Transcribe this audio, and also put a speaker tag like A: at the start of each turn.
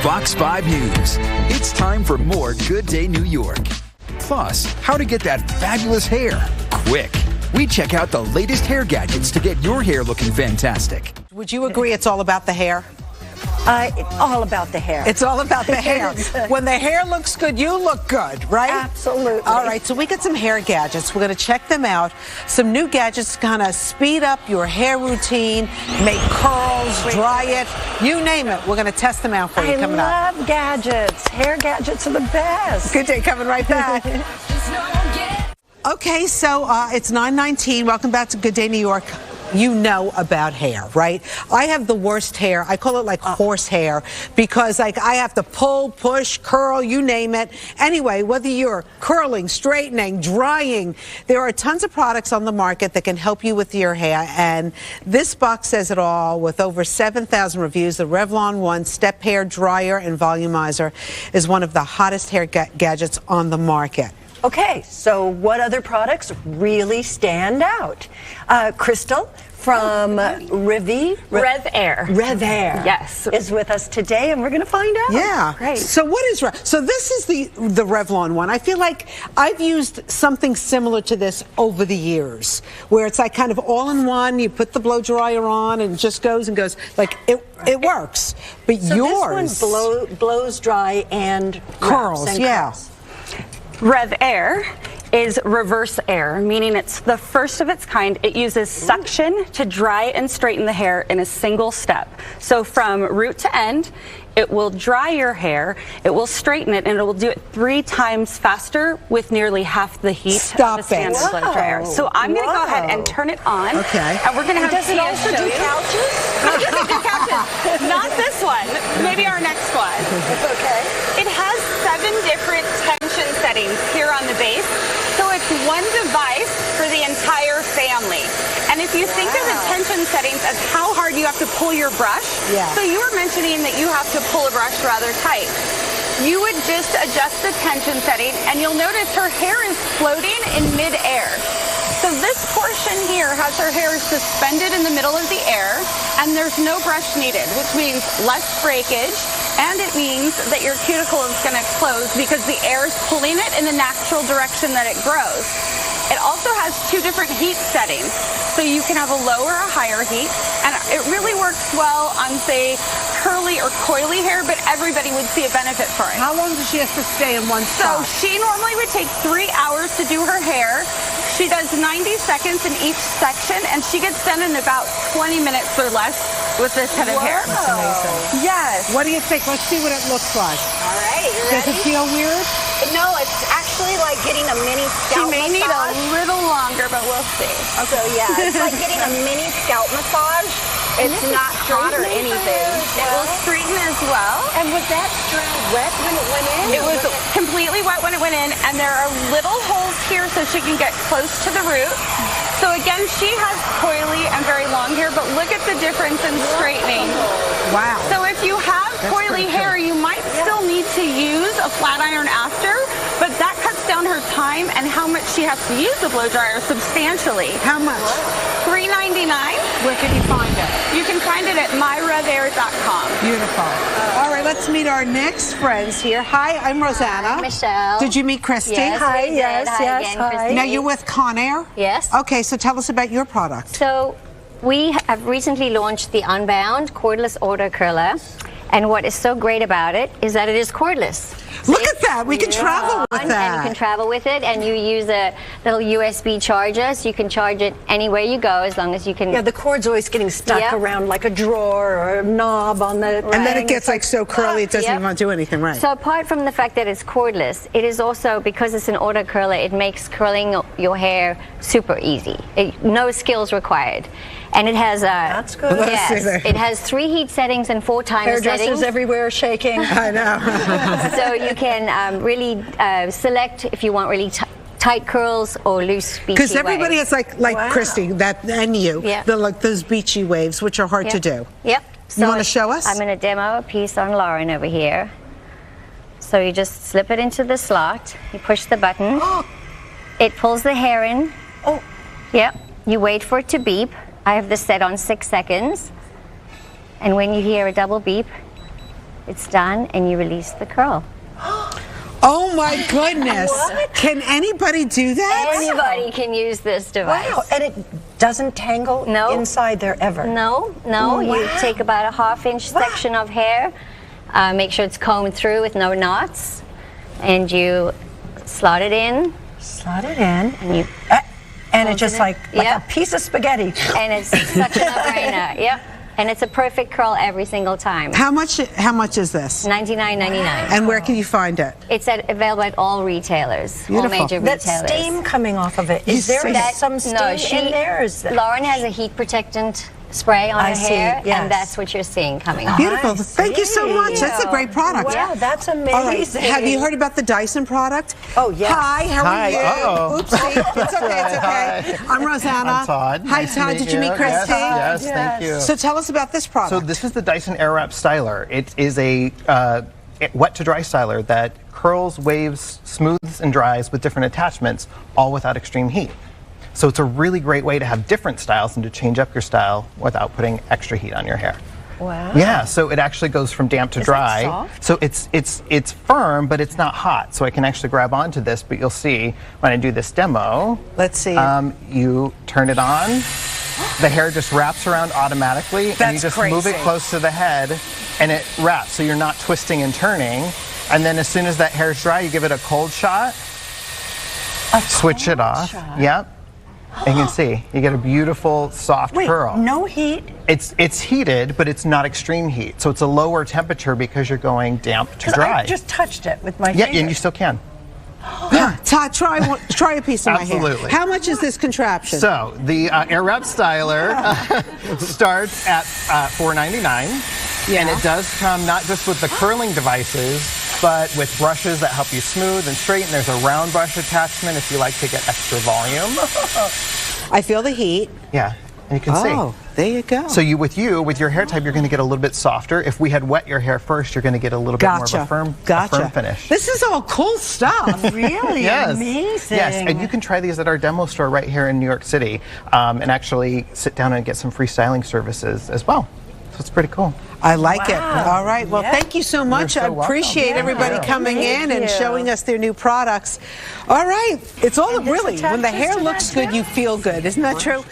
A: Fox 5 News. It's time for more Good Day New York. Plus, how to get that fabulous hair quick. We check out the latest hair gadgets to get your hair looking fantastic.
B: Would you agree it's all about the hair?
C: All about the hair.
B: It's all about the hair. When the hair looks good, you look good, right?
C: Absolutely.
B: All right, so we got some hair gadgets. We're going to check them out. Some new gadgets to kind of speed up your hair routine, make curls, dry it, you name it. We're going to test them out for you coming up.
C: I love gadgets. Hair gadgets are the best.
B: Good Day coming right back. Okay, so it's 9:19. Welcome back to Good Day New York. You know about hair, right? I have the worst hair. I call it like horse hair because like I have to pull, push, curl, you name it. Anyway, whether you're curling, straightening, drying, there are tons of products on the market that can help you with your hair. And this box says it all with over 7,000 reviews. The Revlon One Step Hair Dryer and Volumizer is one of the hottest hair gadgets on the market.
C: Okay, so what other products really stand out? Crystal from RevAir.
D: Yes.
C: Is with us today, and we're going to find out.
B: Yeah.
C: Great.
B: So what is so this is the Revlon one. I feel like I've used something similar to this over the years, where it's like kind of all in one. You put the blow dryer on, and it just goes and goes. Like it works. But
C: So
B: yours,
C: this one blows dry and
B: curls.
C: And
B: yeah.
C: curls.
D: RevAir is reverse air, meaning it's the first of its kind. It uses suction to dry and straighten the hair in a single step. So from root to end, it will dry your hair, it will straighten it, and it will do it 3 times faster with nearly half the heat of the standard blow dryer. So I'm going to go ahead and turn it on.
B: Okay.
D: And we're going to have
C: Does it
D: Tia
C: also
D: show
C: do
D: you.
C: couches?
D: No, it doesn't do couches. Not this one. Maybe our next one.
C: Okay.
D: It has 7 different tension settings here on the base. So it's one device for the entire family. And if you think of the tension settings as how hard you have to pull your brush, so you were mentioning that you have to pull a brush rather tight. You would just adjust the tension setting and you'll notice her hair is floating in mid-air. So this portion here has her hair suspended in the middle of the air and there's no brush needed, which means less breakage. And it means that your cuticle is going to close because the air is pulling it in the natural direction that it grows. It also has 2 different heat settings. So you can have a lower or a higher heat. And it really works well on, say, curly or coily hair, but everybody would see a benefit for it.
B: How long does she have to stay in one spot?
D: So she normally would take 3 hours to do her hair. She does 90 seconds in each section, and she gets done in about 20 minutes or less with this head of hair.
B: That's amazing.
D: Yes.
B: What do you think? Let's see what it looks like.
C: All right, you
B: Does
C: ready?
B: it feel weird?
C: No, it's actually like getting a mini
D: She
C: scalp
D: may need a
C: massage.
D: little longer, but we'll see.
C: So yeah, it's like getting a mini scalp massage. It's not hot or anything.
D: It will straighten as well.
C: And was that strand wet when it went in?
D: It was completely wet when it went in, and there are little holes here so she can get close to the root. So again, she has coily and very long hair, but look at the difference in straightening.
B: Wow.
D: So if you have coily hair, you might still need to use a flat iron after, but that cuts down her time and how much she has to use the blow dryer substantially.
B: How much?
D: $3.99.
B: Where can you find it?
D: You can find it at myrevair.com.
B: Beautiful. All right, let's meet our next friends here. Hi, I'm Rosanna.
E: Hi, Michelle.
B: Did you meet Christy?
E: Yes,
C: Hi,
E: we did.
C: yes,
E: Hi
C: yes,
E: again,
C: hi.
E: Christy.
B: Now you're with Conair?
E: Yes.
B: Okay, so tell us about your product.
E: So we have recently launched the Unbound Cordless Auto Curler. And what is so great about it is that it is cordless.
B: Look at that. We can travel with
E: And
B: that.
E: you can travel with it, and you use a little USB charger, so you can charge it anywhere you go as long as you can.
C: Yeah, the cord's always getting stuck around like a drawer or a knob on the
B: And then it gets like so curly it doesn't even want to do anything right.
E: So apart from the fact that it's cordless, it is also, because it's an auto curler, it makes curling your hair super easy. No skills required. And it has
C: That's good.
E: Yes, it has 3 heat settings and 4 timer settings.
C: Hairdressers everywhere shaking.
B: I know.
E: So you can really select if you want really tight curls or loose beachy
B: Because everybody
E: waves.
B: has like Christy, that and you, like those beachy waves, which are hard to do.
E: Yep. So
B: you want to show us?
E: I'm going to demo a piece on Lauren over here. So you just slip it into the slot. You push the button. It pulls the hair in.
C: Oh.
E: Yep. You wait for it to beep. I have this set on 6 seconds. And when you hear a double beep, it's done, and you release the curl.
B: Oh my goodness. Can anybody do that?
E: Anybody can use this device.
C: Wow, and it doesn't tangle inside there ever?
E: No. You take about a half-inch section of hair, make sure it's combed through with no knots, and you slot it in.
C: Slot it in.
E: And you...
C: and it's just like a piece of spaghetti.
E: And it's such a no-brainer. Yep. And it's a perfect curl every single time.
B: How much is this?
E: $99.99.
B: And where can you find it?
E: It's available at all retailers,
B: Beautiful.
E: all major retailers.
C: That steam coming off of it. Is there some steam in there?
E: Lauren has a heat protectant spray on her hair, and that's what you're seeing coming off.
B: Beautiful. Thank you so much. That's a great product.
C: Wow, that's amazing.
B: All right. Have you heard about the Dyson product?
C: Oh, yes.
B: Hi, how are you?
F: Uh-oh.
B: Oopsie. It's okay. I'm Rosanna.
F: I'm Todd.
B: Hi,
F: Nice to
B: Todd.
F: meet
B: Did you meet Christy?
F: Yes, thank you.
B: So tell us about this product.
F: So this is the Dyson Airwrap Styler. It is a wet to dry styler that curls, waves, smooths, and dries with different attachments, all without extreme heat. So it's a really great way to have different styles and to change up your style without putting extra heat on your hair.
C: Wow.
F: Yeah, so it actually goes from damp to dry.
C: Is that soft?
F: So it's firm, but it's not hot. So I can actually grab onto this, but you'll see when I do this demo.
B: Let's see.
F: You turn it on. The hair just wraps around automatically, and you just move it close to the head, and it wraps. So you're not twisting and turning. And then as soon as that hair's dry, you give it a cold shot. Switch it off. Yep. And you can see, you get a beautiful, soft curl.
C: No heat?
F: It's heated, but it's not extreme heat. So it's a lower temperature because you're going damp to dry.
C: I just touched it with my
F: finger.
C: finger.
F: And you still can.
B: Todd, try a piece of my hair.
F: Absolutely.
B: How much is this contraption?
F: So the Airwrap Styler starts at $4.99. And it does come not just with the curling devices, but with brushes that help you smooth and straighten. There's a round brush attachment if you like to get extra volume.
B: I feel the heat.
F: Yeah, and you can see.
B: Oh, there you go.
F: So with your hair type, you're going to get a little bit softer. If we had wet your hair first, you're going to get a little bit more of a firm finish.
B: This is all cool stuff.
C: Really amazing.
F: Yes, and you can try these at our demo store right here in New York City and actually sit down and get some free styling services as well. So it's pretty cool.
B: I like it. All right. Well, thank you so much.
F: You're so
B: I appreciate everybody coming in and showing us their new products. All right. It's all really, when the hair looks good, you feel good. Isn't that true?